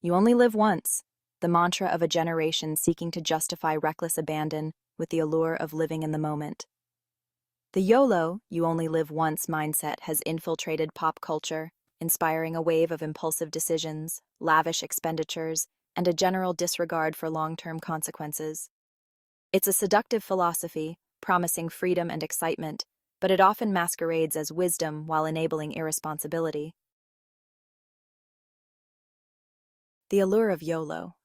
You only live once, the mantra of a generation seeking to justify reckless abandon with the allure of living in the moment. The YOLO, you only live once mindset has infiltrated pop culture, inspiring a wave of impulsive decisions, lavish expenditures, and a general disregard for long-term consequences. It's a seductive philosophy, promising freedom and excitement, but it often masquerades as wisdom while enabling irresponsibility. The allure of YOLO.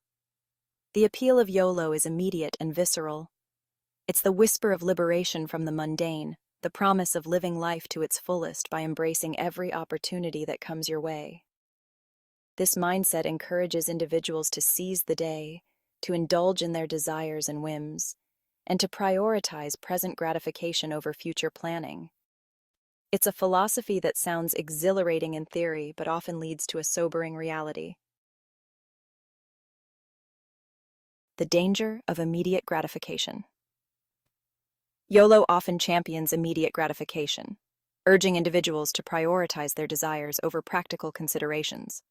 The appeal of YOLO is immediate and visceral. It's the whisper of liberation from the mundane, the promise of living life to its fullest by embracing every opportunity that comes your way. This mindset encourages individuals to seize the day, to indulge in their desires and whims, and to prioritize present gratification over future planning. It's a philosophy that sounds exhilarating in theory but often leads to a sobering reality. The danger of immediate gratification. YOLO often champions immediate gratification, urging individuals to prioritize their desires over practical considerations.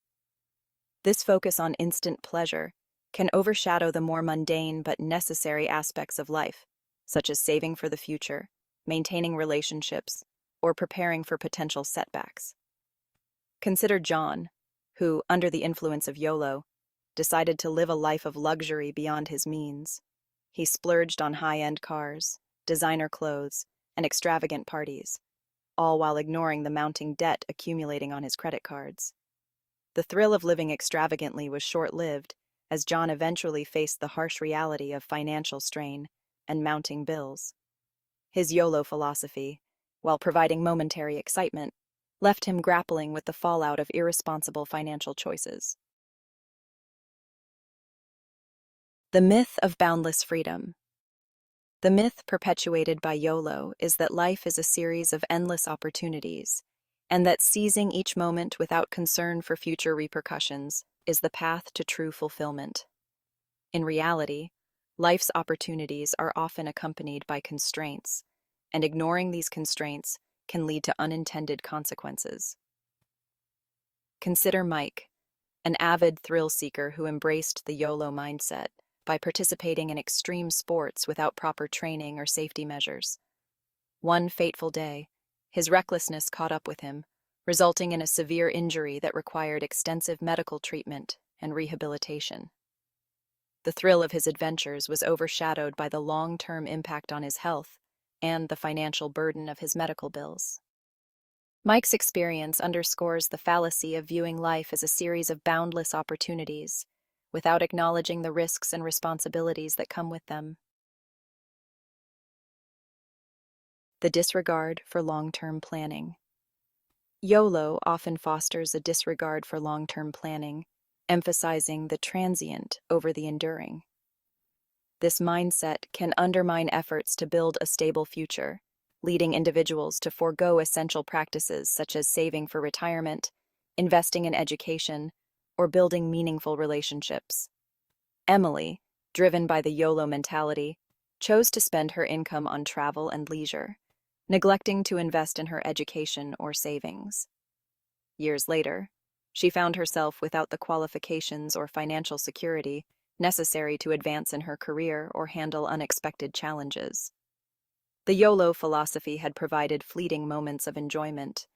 This focus on instant pleasure can overshadow the more mundane but necessary aspects of life, such as saving for the future, maintaining relationships, or preparing for potential setbacks. Consider John, who, under the influence of YOLO, decided to live a life of luxury beyond his means. He splurged on high-end cars, designer clothes, and extravagant parties, all while ignoring the mounting debt accumulating on his credit cards. The thrill of living extravagantly was short-lived, as John eventually faced the harsh reality of financial strain and mounting bills. His YOLO philosophy, while providing momentary excitement, left him grappling with the fallout of irresponsible financial choices. The myth of boundless freedom. The myth perpetuated by YOLO is that life is a series of endless opportunities, and that seizing each moment without concern for future repercussions is the path to true fulfillment. In reality, life's opportunities are often accompanied by constraints, and ignoring these constraints can lead to unintended consequences. Consider Mike, an avid thrill-seeker who embraced the YOLO mindset by participating in extreme sports without proper training or safety measures. One fateful day, his recklessness caught up with him, resulting in a severe injury that required extensive medical treatment and rehabilitation. The thrill of his adventures was overshadowed by the long-term impact on his health and the financial burden of his medical bills. Mike's experience underscores the fallacy of viewing life as a series of boundless opportunities, without acknowledging the risks and responsibilities that come with them. The disregard for long-term planning. YOLO often fosters a disregard for long-term planning, emphasizing the transient over the enduring. This mindset can undermine efforts to build a stable future, leading individuals to forego essential practices such as saving for retirement, investing in education, or building meaningful relationships. Emily, driven by the YOLO mentality, chose to spend her income on travel and leisure, neglecting to invest in her education or savings. Years later, she found herself without the qualifications or financial security necessary to advance in her career or handle unexpected challenges. The YOLO philosophy had provided fleeting moments of enjoyment,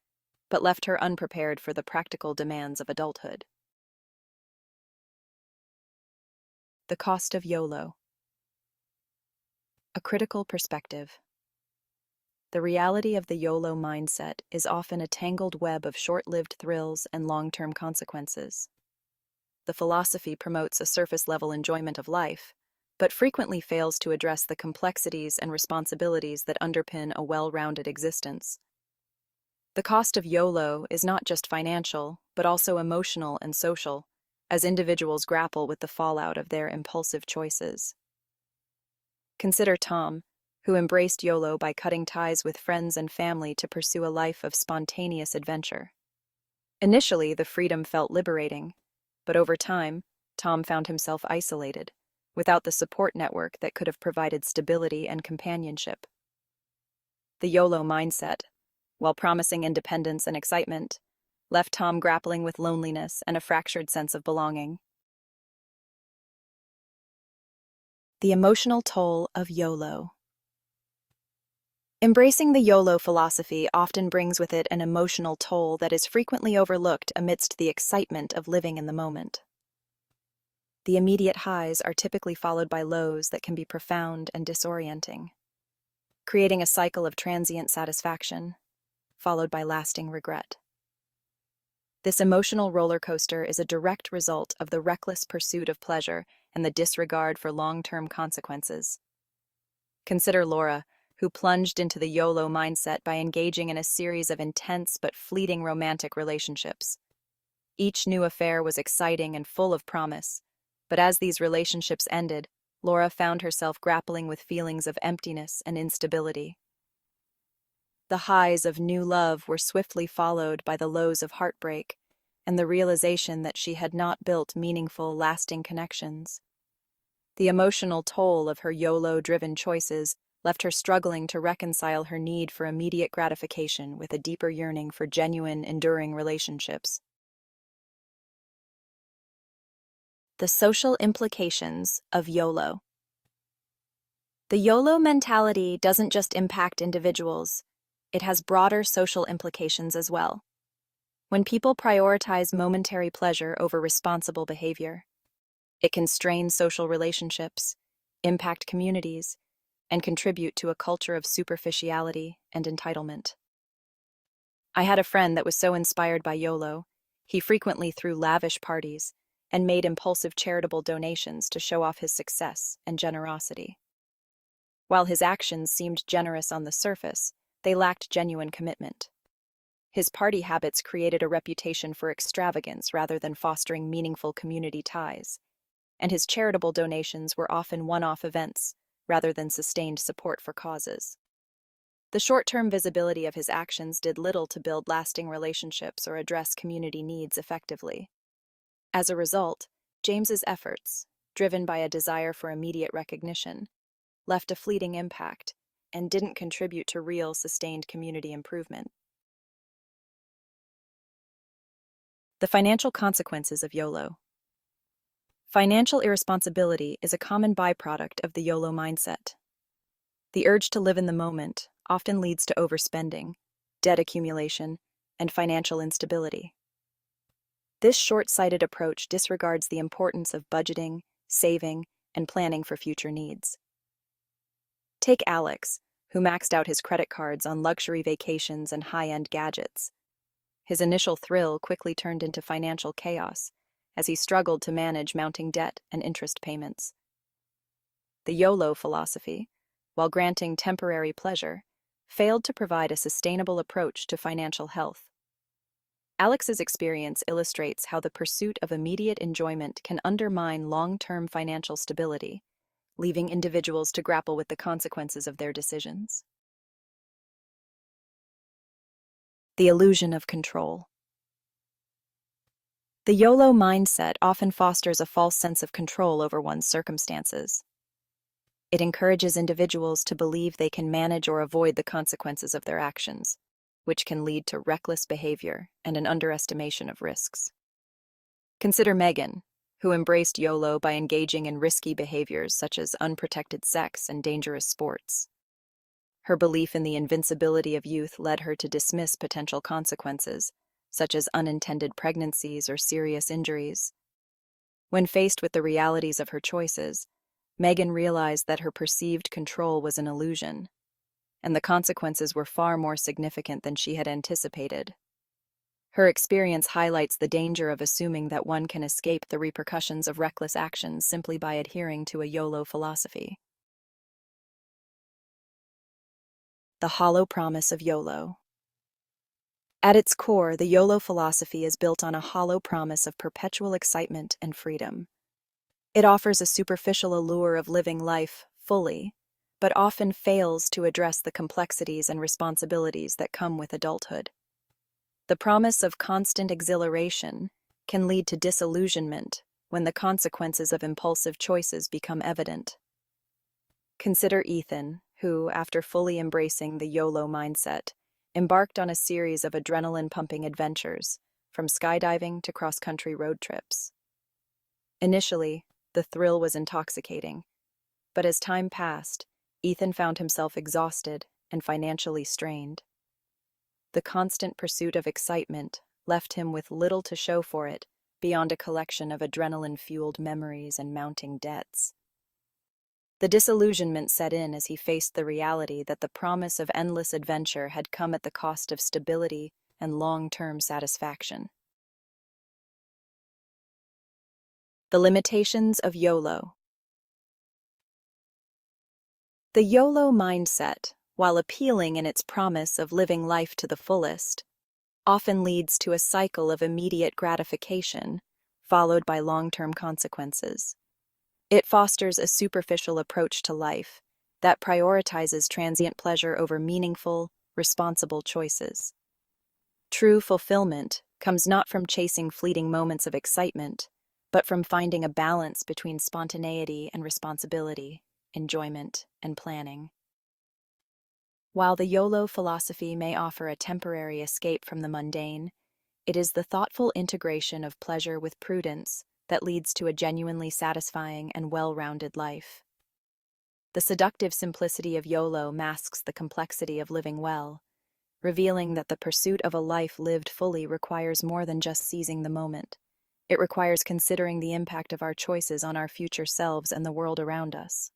but left her unprepared for the practical demands of adulthood. The cost of YOLO. A critical perspective. The reality of the YOLO mindset is often a tangled web of short-lived thrills and long-term consequences. The philosophy promotes a surface-level enjoyment of life, but frequently fails to address the complexities and responsibilities that underpin a well-rounded existence. The cost of YOLO is not just financial, but also emotional and social, as individuals grapple with the fallout of their impulsive choices. Consider Tom, who embraced YOLO by cutting ties with friends and family to pursue a life of spontaneous adventure. Initially, the freedom felt liberating, but over time, Tom found himself isolated, without the support network that could have provided stability and companionship. The YOLO mindset, while promising independence and excitement, left Tom grappling with loneliness and a fractured sense of belonging. The emotional toll of YOLO. Embracing the YOLO philosophy often brings with it an emotional toll that is frequently overlooked amidst the excitement of living in the moment. The immediate highs are typically followed by lows that can be profound and disorienting, creating a cycle of transient satisfaction, followed by lasting regret. This emotional roller coaster is a direct result of the reckless pursuit of pleasure and the disregard for long-term consequences. Consider Laura, who plunged into the YOLO mindset by engaging in a series of intense but fleeting romantic relationships. Each new affair was exciting and full of promise, but as these relationships ended, Laura found herself grappling with feelings of emptiness and instability. The highs of new love were swiftly followed by the lows of heartbreak and the realization that she had not built meaningful, lasting connections. The emotional toll of her YOLO-driven choices left her struggling to reconcile her need for immediate gratification with a deeper yearning for genuine, enduring relationships. The social implications of YOLO. The YOLO mentality doesn't just impact individuals, it has broader social implications as well. When people prioritize momentary pleasure over responsible behavior, it can strain social relationships, impact communities, and contribute to a culture of superficiality and entitlement. I had a friend that was so inspired by YOLO, he frequently threw lavish parties and made impulsive charitable donations to show off his success and generosity. While his actions seemed generous on the surface, they lacked genuine commitment. His party habits created a reputation for extravagance rather than fostering meaningful community ties, and his charitable donations were often one-off events rather than sustained support for causes. The short-term visibility of his actions did little to build lasting relationships or address community needs effectively. As a result, James's efforts, driven by a desire for immediate recognition, left a fleeting impact and didn't contribute to real, sustained community improvement. The financial consequences of YOLO. Financial irresponsibility is a common byproduct of the YOLO mindset. The urge to live in the moment often leads to overspending, debt accumulation, and financial instability. This short-sighted approach disregards the importance of budgeting, saving, and planning for future needs. Take Alex, who maxed out his credit cards on luxury vacations and high-end gadgets. His initial thrill quickly turned into financial chaos as he struggled to manage mounting debt and interest payments. The YOLO philosophy, while granting temporary pleasure, failed to provide a sustainable approach to financial health. Alex's experience illustrates how the pursuit of immediate enjoyment can undermine long-term financial stability, leaving individuals to grapple with the consequences of their decisions. The illusion of control. The YOLO mindset often fosters a false sense of control over one's circumstances. It encourages individuals to believe they can manage or avoid the consequences of their actions, which can lead to reckless behavior and an underestimation of risks. Consider Megan, who embraced YOLO by engaging in risky behaviors such as unprotected sex and dangerous sports. Her belief in the invincibility of youth led her to dismiss potential consequences, such as unintended pregnancies or serious injuries. When faced with the realities of her choices, Megan realized that her perceived control was an illusion, and the consequences were far more significant than she had anticipated. Her experience highlights the danger of assuming that one can escape the repercussions of reckless actions simply by adhering to a YOLO philosophy. The hollow promise of YOLO. At its core, the YOLO philosophy is built on a hollow promise of perpetual excitement and freedom. It offers a superficial allure of living life fully, but often fails to address the complexities and responsibilities that come with adulthood. The promise of constant exhilaration can lead to disillusionment when the consequences of impulsive choices become evident. Consider Ethan, who, after fully embracing the YOLO mindset, embarked on a series of adrenaline-pumping adventures, from skydiving to cross-country road trips. Initially, the thrill was intoxicating, But as time passed, Ethan found himself exhausted and financially strained. The constant pursuit of excitement left him with little to show for it beyond a collection of adrenaline-fueled memories and mounting debts. The disillusionment set in as he faced the reality that the promise of endless adventure had come at the cost of stability and long-term satisfaction. The limitations of YOLO. The YOLO mindset, while appealing in its promise of living life to the fullest, often leads to a cycle of immediate gratification, followed by long-term consequences. It fosters a superficial approach to life that prioritizes transient pleasure over meaningful, responsible choices. True fulfillment comes not from chasing fleeting moments of excitement, but from finding a balance between spontaneity and responsibility, enjoyment and planning. While the YOLO philosophy may offer a temporary escape from the mundane, it is the thoughtful integration of pleasure with prudence that leads to a genuinely satisfying and well-rounded life. The seductive simplicity of YOLO masks the complexity of living well, revealing that the pursuit of a life lived fully requires more than just seizing the moment. It requires considering the impact of our choices on our future selves and the world around us.